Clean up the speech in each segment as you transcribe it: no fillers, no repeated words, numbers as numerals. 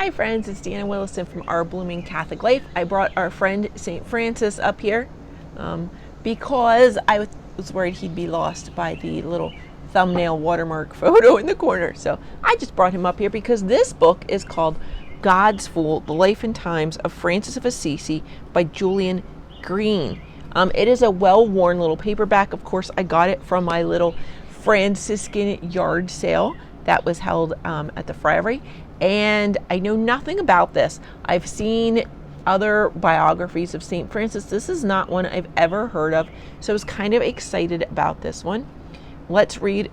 Hi friends, it's Deanna Williston from Our Blooming Catholic Life. I brought our friend St. Francis up here because I was worried he'd be lost by the little thumbnail watermark photo in the corner. So I just brought him up here because this book is called God's Fool, The Life and Times of Francis of Assisi by Julien Green. It is a well-worn little paperback. Of course, I got it from my little Franciscan yard sale that was held at the Friary. And I know nothing about this. I've seen other biographies of St. Francis. This is not one I've ever heard of, so I was kind of excited about this one. Let's read.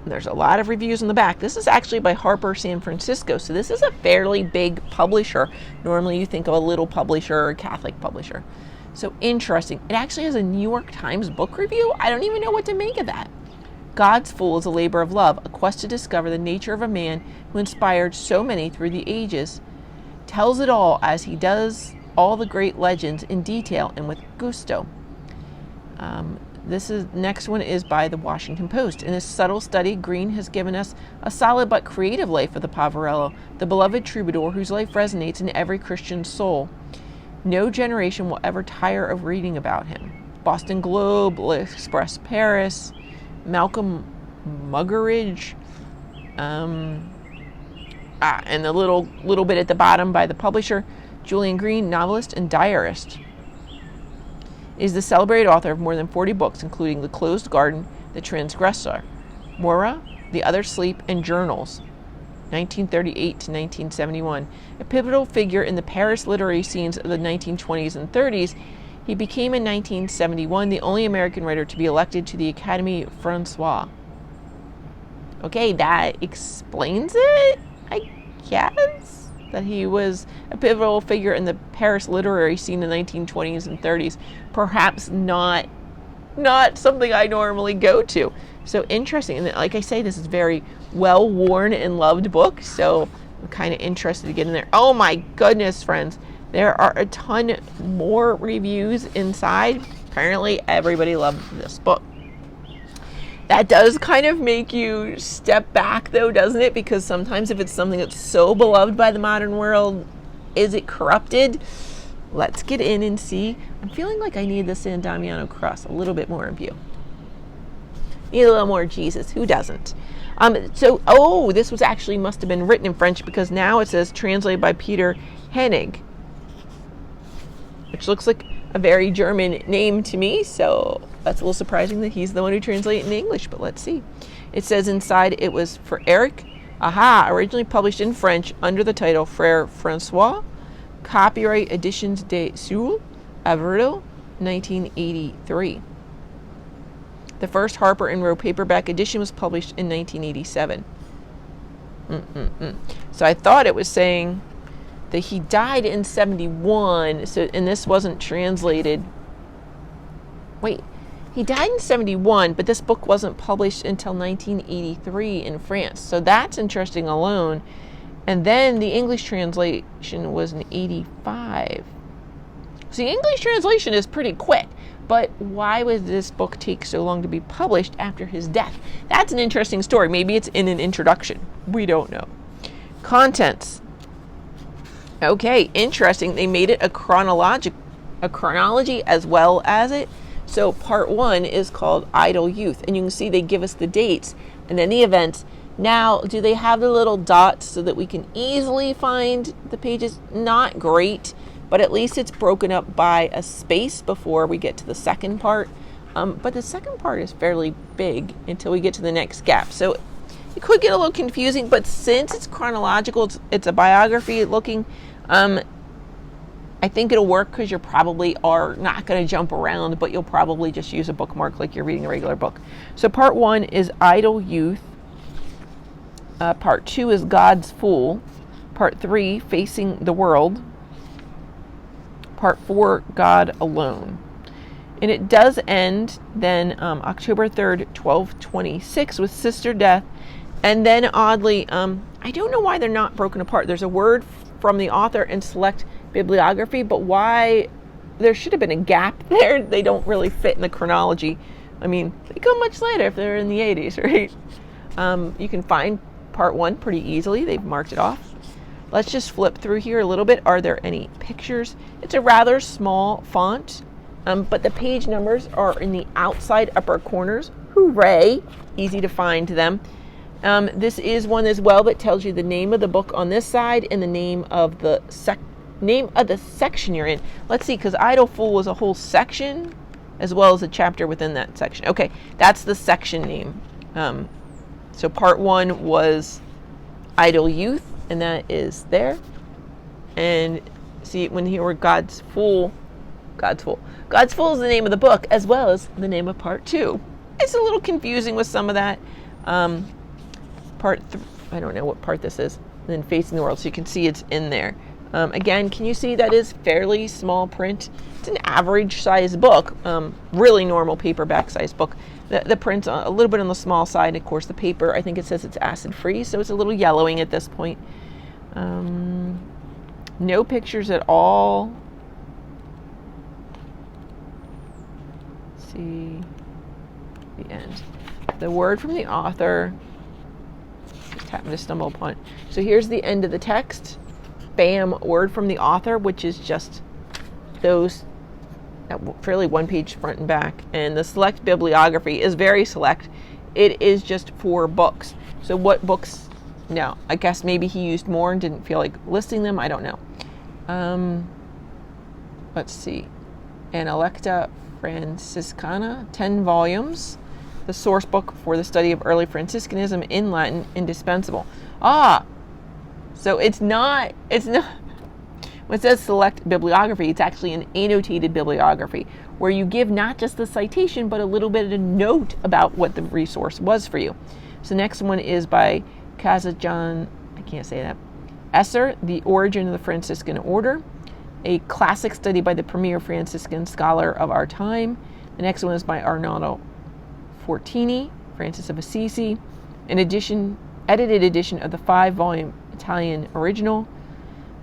There's a lot of reviews in the back. This is actually by Harper San Francisco, so this is a fairly big publisher. Normally you think of a little publisher or a Catholic publisher. So interesting. It actually has a New York Times book review. I don't even know what to make of that. God's Fool is a labor of love, a quest to discover the nature of a man who inspired so many through the ages, tells it all as he does all the great legends in detail and with gusto. Next one is by the Washington Post. In this subtle study, Green has given us a solid but creative life of the Poverello, the beloved troubadour whose life resonates in every Christian soul. No generation will ever tire of reading about him. Boston Globe, L'Express Paris, Malcolm Muggeridge, and the little bit at the bottom by the publisher, Julien Green, novelist and diarist, is the celebrated author of more than 40 books, including The Closed Garden, The Transgressor, Moira, The Others Sleep, and Journals, 1938 to 1971. A pivotal figure in the Paris literary scenes of the 1920s and 30s, he became in 1971 the only American writer to be elected to the Académie Française. Okay, that explains it, I guess, that he was a pivotal figure in the Paris literary scene in the 1920s and 30s. Perhaps not something I normally go to. So interesting. And like I say, this is a very well-worn and loved book, so I'm kind of interested to get in there. Oh my goodness, friends. There are a ton more reviews inside. Apparently, everybody loved this book. That does kind of make you step back, though, doesn't it? Because sometimes if it's something that's so beloved by the modern world, is it corrupted? Let's get in and see. I'm feeling like I need the San Damiano cross a little bit more in view. Need a little more Jesus. Who doesn't? This was actually must have been written in French because now it says translated by Peter Hennig, which looks like a very German name to me, so that's a little surprising that he's the one who translated it in English, but let's see. It says inside it was for Eric, originally published in French under the title Frère François, copyright Editions de Sceaux, Avril, 1983. The first Harper and Row paperback edition was published in 1987. So I thought it was saying that he died in 71, and this wasn't translated. Wait, he died in 71, but this book wasn't published until 1983 in France. So that's interesting alone. And then the English translation was in 85. So the English translation is pretty quick, but why would this book take so long to be published after his death? That's an interesting story. Maybe it's in an introduction. We don't know. Contents. Okay, interesting. They made it a chronology as well as it. So part 1 is called Idle Youth, and you can see they give us the dates and then the events. Now, do they have the little dots so that we can easily find the pages? Not great, but at least it's broken up by a space before we get to the second part. But the second part is fairly big until we get to the next gap. So it could get a little confusing, but since it's chronological, it's a biography looking, I think it'll work because you probably are not going to jump around, but you'll probably just use a bookmark like you're reading a regular book. So part 1 is Idle Youth. Part 2 is God's Fool. Part 3, Facing the World. Part 4, God Alone. And it does end then October 3rd, 1226 with Sister Death. And then oddly, I don't know why they're not broken apart. There's a word from the author in select bibliography, but why there should have been a gap there. They don't really fit in the chronology. I mean, they come much later if they're in the 80s, right? You can find part 1 pretty easily. They've marked it off. Let's just flip through here a little bit. Are there any pictures? It's a rather small font, but the page numbers are in the outside upper corners. Hooray! Easy to find them. This is one as well that tells you the name of the book on this side and the name of the section you're in. Let's see, because Idle Fool was a whole section as well as a chapter within that section. Okay, that's the section name. So part 1 was Idle Youth, and that is there. And see, when here we're God's Fool is the name of the book as well as the name of part 2. It's a little confusing with some of that. Part 3, I don't know what part this is. And then Facing the World, so you can see it's in there. Again, can you see that is fairly small print? It's an average size book, really normal paperback size book. The print's a little bit on the small side. Of course, the paper, I think it says it's acid free, so it's a little yellowing at this point. No pictures at all. Let's see the end. The word from the author. Just happened to stumble upon it. So here's the end of the text. Bam, word from the author, which is just those fairly one page front and back. And the select bibliography is very select. It is just 4 books. So what books? No, I guess maybe he used more and didn't feel like listing them. I don't know. Let's see. An Electa Franciscana, 10 volumes. The source book for the study of early Franciscanism in Latin, indispensable. So it's not, when it says select bibliography, it's actually an annotated bibliography where you give not just the citation, but a little bit of a note about what the resource was for you. So next one is by Kazajan, I can't say that, Esser, The Origin of the Franciscan Order, a classic study by the premier Franciscan scholar of our time. The next one is by Arnaldo Fortini, Francis of Assisi, an edited edition of the 5-volume Italian original.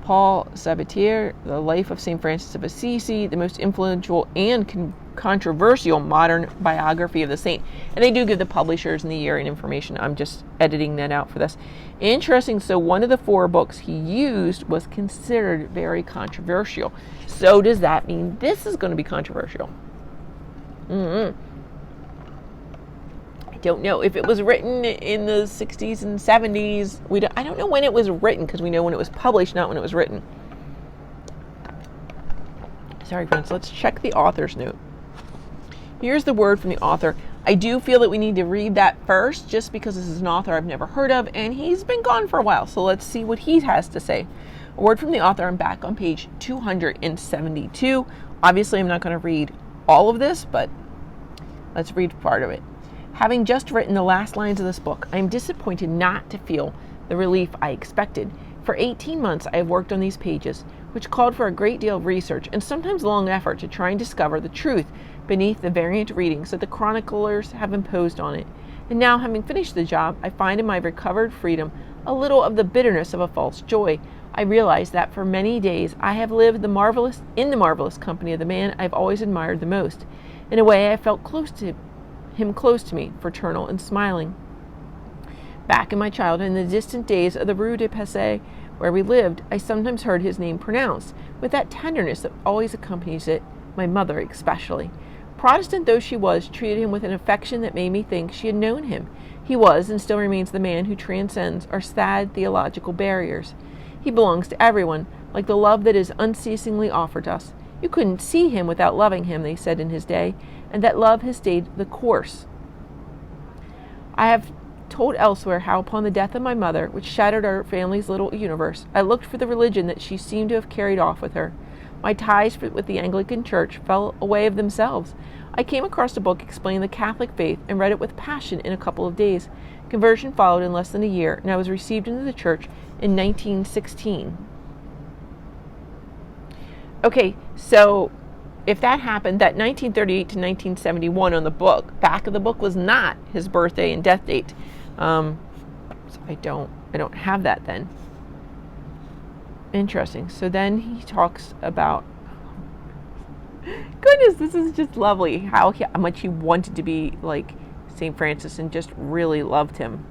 Paul Sabatier, The Life of St. Francis of Assisi, the most influential and controversial modern biography of the saint. And they do give the publishers and the year and information. I'm just editing that out for this. Interesting, so one of the 4 books he used was considered very controversial. So does that mean this is going to be controversial? Don't know if it was written in the 60s and 70s. I don't know when it was written, because we know when it was published, not when it was written. Sorry, friends. Let's check the author's note. Here's the word from the author. I do feel that we need to read that first, just because this is an author I've never heard of, and he's been gone for a while. So let's see what he has to say. A word from the author. I'm back on page 272. Obviously, I'm not going to read all of this, but let's read part of it. Having just written the last lines of this book, I am disappointed not to feel the relief I expected. For 18 months, I have worked on these pages, which called for a great deal of research and sometimes long effort to try and discover the truth beneath the variant readings that the chroniclers have imposed on it. And now, having finished the job, I find in my recovered freedom a little of the bitterness of a false joy. I realize that for many days I have lived in the marvelous company of the man I have always admired the most. In a way, I felt close to me, fraternal and smiling. Back in my childhood, in the distant days of the Rue de Passy, where we lived, I sometimes heard his name pronounced, with that tenderness that always accompanies it, my mother especially. Protestant though she was, treated him with an affection that made me think she had known him. He was, and still remains, the man who transcends our sad theological barriers. He belongs to everyone, like the love that is unceasingly offered us. You couldn't see him without loving him, they said in his day, and that love has stayed the course. I have told elsewhere how upon the death of my mother, which shattered our family's little universe, I looked for the religion that she seemed to have carried off with her. My ties with the Anglican Church fell away of themselves. I came across a book explaining the Catholic faith and read it with passion in a couple of days. Conversion followed in less than a year, and I was received into the church in 1916. Okay, so if that happened, that 1938 to 1971 on the back of the book was not his birthday and death date. So I don't have that then. Interesting. So then he talks about, goodness, this is just lovely, how much he wanted to be like St. Francis and just really loved him.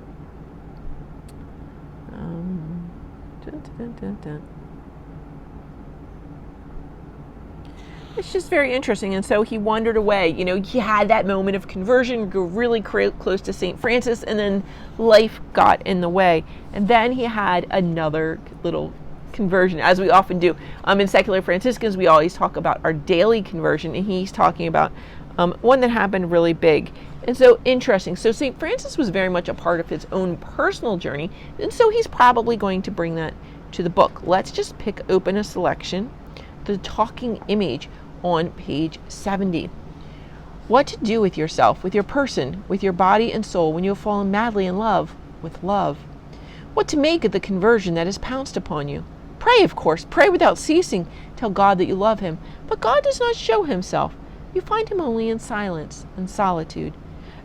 It's just very interesting. And so he wandered away. He had that moment of conversion, grew really close to St. Francis, and then life got in the way. And then he had another little conversion, as we often do. In secular Franciscans, we always talk about our daily conversion, and he's talking about one that happened really big. And so interesting. So St. Francis was very much a part of his own personal journey, and so he's probably going to bring that to the book. Let's just pick open a selection. The talking image on page 70. What to do with yourself, with your person, with your body and soul when you have fallen madly in love with love. What to make of the conversion that has pounced upon you. Pray, of course, pray without ceasing. Tell God that you love him. But God does not show himself. You find him only in silence and solitude.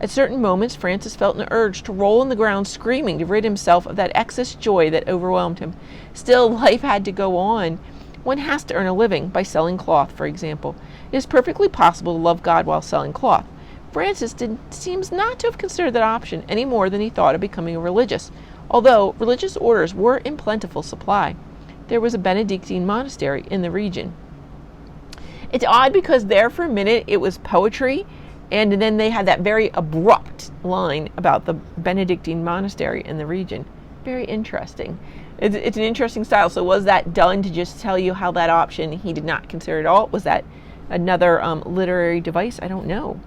At certain moments, Francis felt an urge to roll on the ground screaming to rid himself of that excess joy that overwhelmed him. Still, life had to go on. One has to earn a living by selling cloth, for example. It is perfectly possible to love God while selling cloth. Francis seems not to have considered that option any more than he thought of becoming a religious, although religious orders were in plentiful supply. There was a Benedictine monastery in the region. It's odd because there for a minute it was poetry, and then they had that very abrupt line about the Benedictine monastery in the region. Very interesting. It's an interesting style. So was that done to just tell you how that option he did not consider at all? Was that another literary device? I don't know.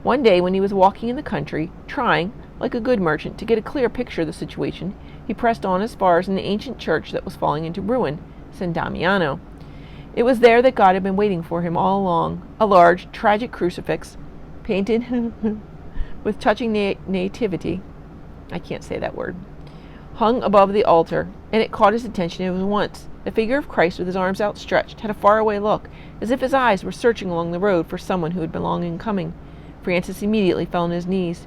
One day when he was walking in the country, trying, like a good merchant, to get a clear picture of the situation, he pressed on as far as an ancient church that was falling into ruin, San Damiano. It was there that God had been waiting for him all along, a large, tragic crucifix, painted with touching nativity. I can't say that word. Hung above the altar, and it caught his attention at once. The figure of Christ with his arms outstretched had a faraway look, as if his eyes were searching along the road for someone who had been long in coming. Francis immediately fell on his knees.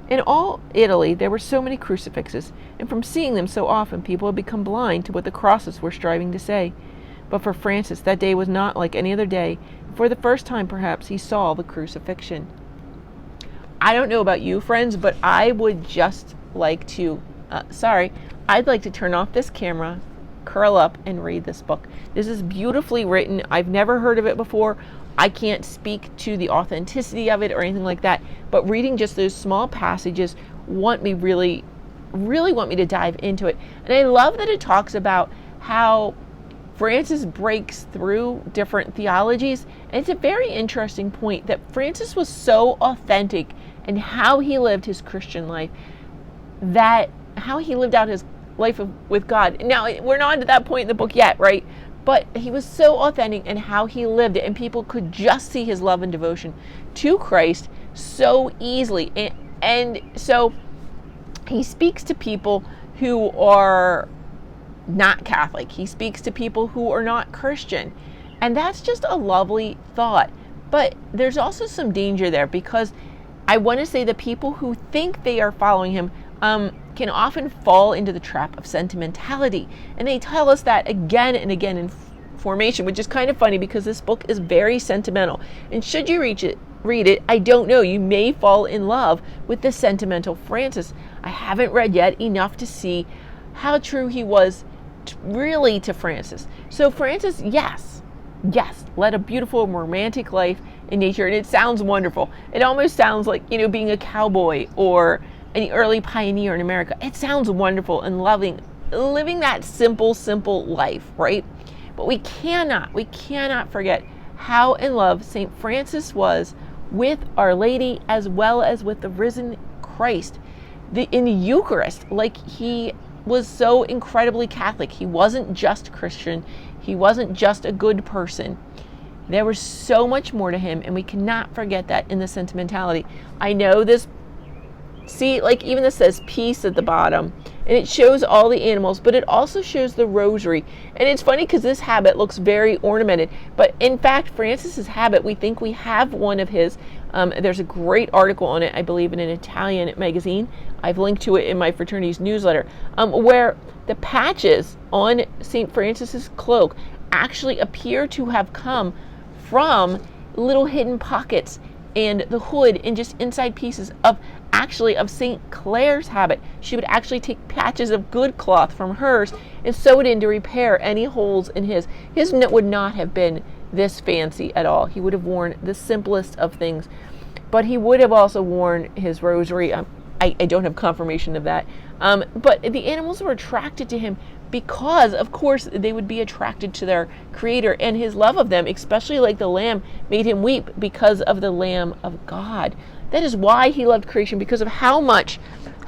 In all Italy there were so many crucifixes, and from seeing them so often people had become blind to what the crosses were striving to say. But for Francis that day was not like any other day. For the first time perhaps he saw the crucifixion. I don't know about you friends, but I would just like to I'd like to turn off this camera, curl up, and read this book. This is beautifully written. I've never heard of it before. I can't speak to the authenticity of it or anything like that, but reading just those small passages really want me to dive into it. And I love that it talks about how Francis breaks through different theologies. And it's a very interesting point that Francis was so authentic in how he lived his Christian life, that how he lived out his life with God. Now, we're not to that point in the book yet, right? But he was so authentic in how he lived it, and people could just see his love and devotion to Christ so easily. And so he speaks to people who are not Catholic. He speaks to people who are not Christian. And that's just a lovely thought. But there's also some danger there, because I want to say the people who think they are following him can often fall into the trap of sentimentality. And they tell us that again and again in Formation, which is kind of funny because this book is very sentimental. And should you read it, I don't know, you may fall in love with the sentimental Francis. I haven't read yet enough to see how true he was really to Francis. So Francis, yes, led a beautiful romantic life in nature, and it sounds wonderful. It almost sounds like, being a cowboy or an early pioneer in America. It sounds wonderful and loving, living that simple life, right? But we cannot forget how in love St. Francis was with Our Lady as well as with the risen Christ. In the Eucharist, like, he was so incredibly Catholic. He wasn't just Christian. He wasn't just a good person. There was so much more to him, and we cannot forget that in the sentimentality. I know this, see, like, even this says peace at the bottom, and it shows all the animals, but it also shows the rosary. And it's funny because this habit looks very ornamented, but in fact, Francis's habit, we think we have one of his. There's a great article on it, I believe, in an Italian magazine. I've linked to it in my fraternity's newsletter, where the patches on St. Francis's cloak actually appear to have come from little hidden pockets and the hood and just inside pieces of actually of St. Clare's habit. She would actually take patches of good cloth from hers and sew it in to repair any holes in his. His would not have been this fancy at all. He would have worn the simplest of things, but he would have also worn his rosary. I don't have confirmation of that. But the animals were attracted to him because, of course, they would be attracted to their creator, and his love of them, especially like the lamb, made him weep because of the Lamb of God. That is why he loved creation, because of how much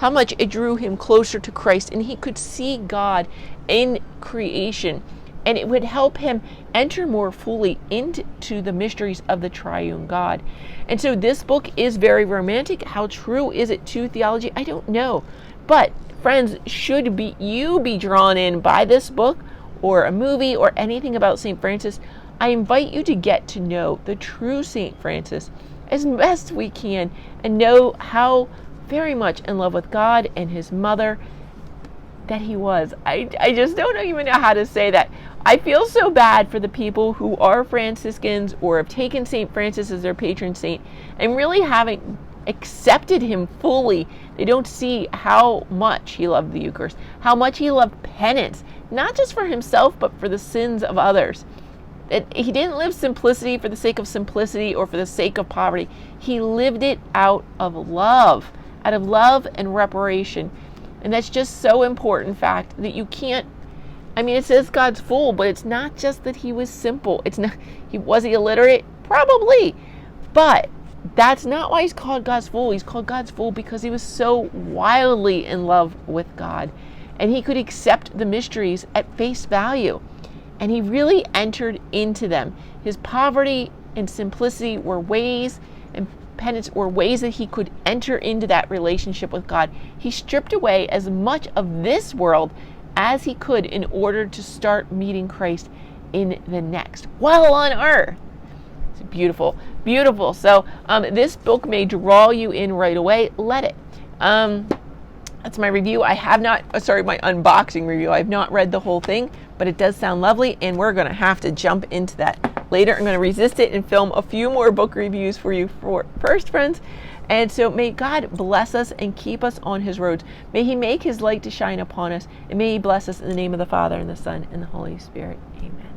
it drew him closer to Christ, and he could see God in creation, and it would help him enter more fully into the mysteries of the triune God. And so this book is very romantic. How true is it to theology? I don't know. But friends, should you be drawn in by this book or a movie or anything about St. Francis, I invite you to get to know the true St. Francis as best we can and know how very much in love with God and his mother that he was. I just don't even know how to say that. I feel so bad for the people who are Franciscans or have taken St. Francis as their patron saint and really haven't accepted him fully. They don't see how much he loved the Eucharist, how much he loved penance, not just for himself, but for the sins of others. That he didn't live simplicity for the sake of simplicity or for the sake of poverty. He lived it out of love and reparation. And that's just so important fact that you can't, it says God's fool, but it's not just that he was simple. Was he illiterate? Probably. But that's not why he's called God's fool. He's called God's fool because he was so wildly in love with God. And he could accept the mysteries at face value. And he really entered into them. His poverty and simplicity were ways, and penance were ways that he could enter into that relationship with God. He stripped away as much of this world as he could in order to start meeting Christ in the next, while on earth. It's beautiful, beautiful. So this book may draw you in right away. Let it. That's my review. I have not, my unboxing review. I have not read the whole thing, but it does sound lovely, and we're going to have to jump into that later. I'm going to resist it and film a few more book reviews for you first, friends. And so may God bless us and keep us on his roads. May he make his light to shine upon us, and may he bless us in the name of the Father, and the Son, and the Holy Spirit. Amen.